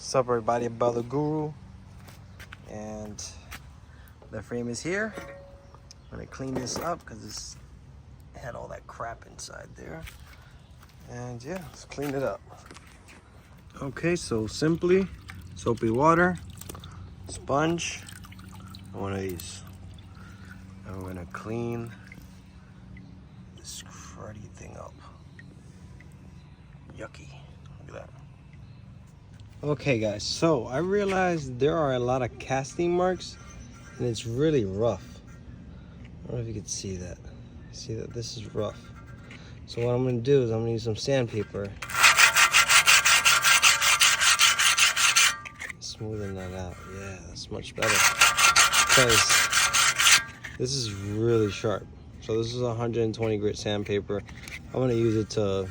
What's up, everybody? About the Guru, and the frame is here. I'm gonna clean this up because it's had all that crap inside there. And yeah, let's clean it up. Okay, so simply soapy water, sponge, and one of these. And we're gonna clean this cruddy thing up. Yucky. Look at that. Okay guys, so I realized there are a lot of casting marks and it's really rough. I don't know if you can see that. See that this is rough. So what I'm gonna do is I'm gonna use some sandpaper. Smoothing that out. Yeah, that's much better. Because this is really sharp. So this is 120 grit sandpaper. I'm gonna use it to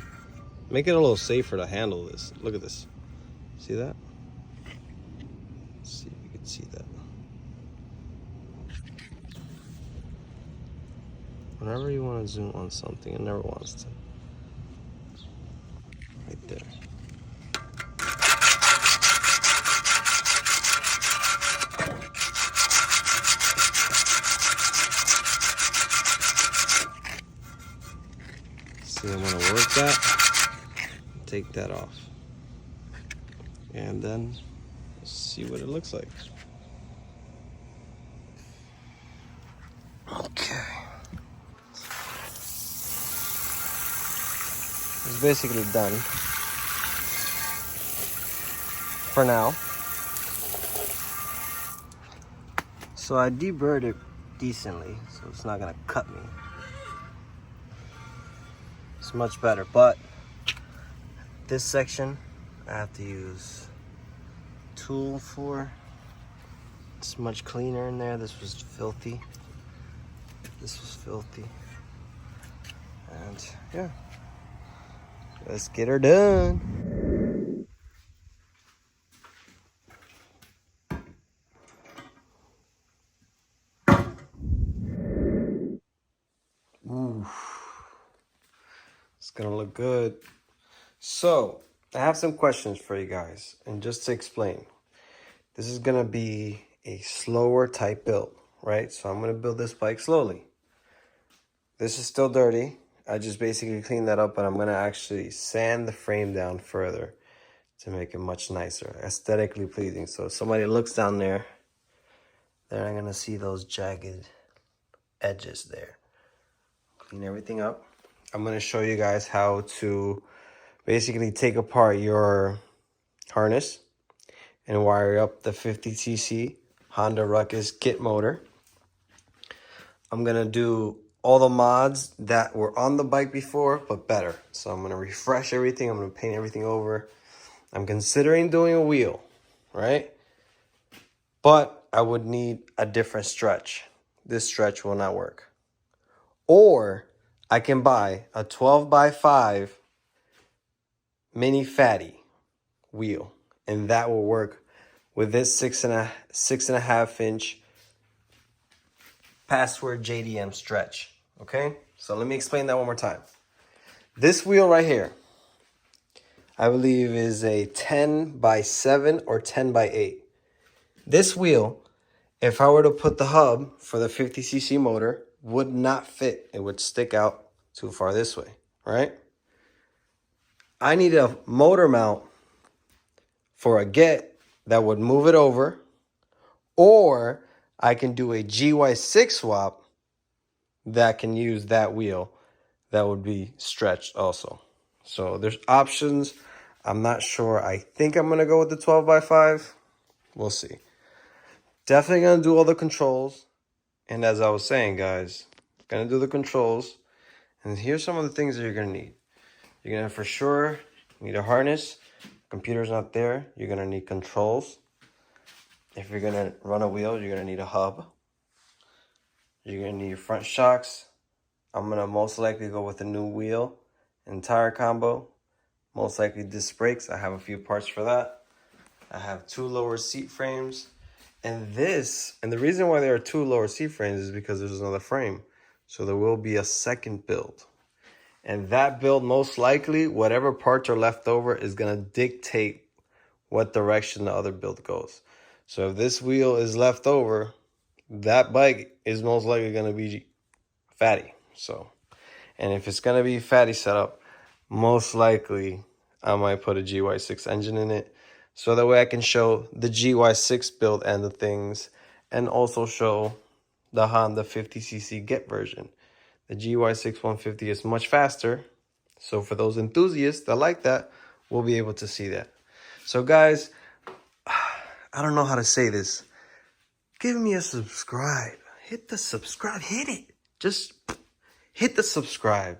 make it a little safer to handle this. Look at this. See that? Let's see if you can see that. Whenever you want to zoom on something, it never wants to. Right there. See, I'm going to work that, take that off. And then see what it looks like. Okay. It's basically done for now. So I deburred it decently, so it's not gonna cut me. It's much better, but this section I have to use tool for. It's much cleaner in there. This was filthy. This was filthy. And yeah, let's get her done. Ooh, it's gonna look good. So I have some questions for you guys, and just to explain, this is gonna be a slower type build, right? So I'm gonna build this bike slowly. This is still dirty. I just basically cleaned that up, but I'm gonna actually sand the frame down further to make it much nicer, aesthetically pleasing. So if somebody looks down there, they're not gonna see those jagged edges there. Clean everything up. I'm gonna show you guys how to basically take apart your harness and wire up the 50cc Honda Ruckus kit motor. I'm gonna do all the mods that were on the bike before, but better. So I'm gonna refresh everything. I'm gonna paint everything over. I'm considering doing a wheel, right? But I would need a different stretch. This stretch will not work. Or I can buy a 12x5 mini fatty wheel, and that will work with this 6.5 inch Password JDM stretch. Okay, so let me explain that one more time. This wheel right here, I believe is a 10x7 or 10x8. This wheel, if I were to put the hub for the 50cc motor, would not fit. It would stick out too far this way, right? I need a motor mount for a Get that would move it over, or I can do a GY6 swap that can use that wheel that would be stretched also. So there's options. I'm not sure. I think I'm gonna go with the 12x5. We'll see. Definitely gonna do all the controls. And as I was saying, guys, gonna do the controls. And here's some of the things that you're gonna need. You're gonna for sure need a harness. Computer's not there. You're gonna need controls. If you're gonna run a wheel, you're gonna need a hub. You're gonna need your front shocks. I'm gonna most likely go with a new wheel and tire combo. Most likely disc brakes. I have a few parts for that. I have 2 lower seat frames. And the reason why there are 2 lower seat frames is because there's another frame. So there will be a second build. And that build, most likely, whatever parts are left over is gonna dictate what direction the other build goes. So if this wheel is left over, that bike is most likely going to be fatty. So, and if it's going to be fatty setup, most likely I might put a GY6 engine in it. So that way I can show the GY6 build and the things, and also show the Honda 50cc Get version. The GY6 150 is much faster. So for those enthusiasts that like that, we'll be able to see that. So guys, I don't know how to say this. Give me a subscribe. Hit the subscribe. Hit it. Just hit the subscribe.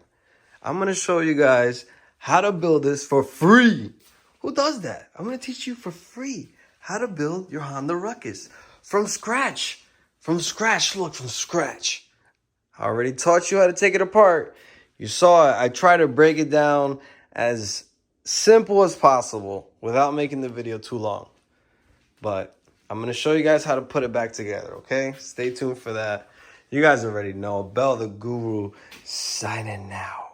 I'm going to show you guys how to build this for free. Who does that? I'm going to teach you for free how to build your Honda Ruckus from scratch. From scratch. Look, from scratch. I already taught you how to take it apart. You saw it. I try to break it down as simple as possible without making the video too long. But I'm going to show you guys how to put it back together, okay? Stay tuned for that. You guys already know. Bell the Guru signing now.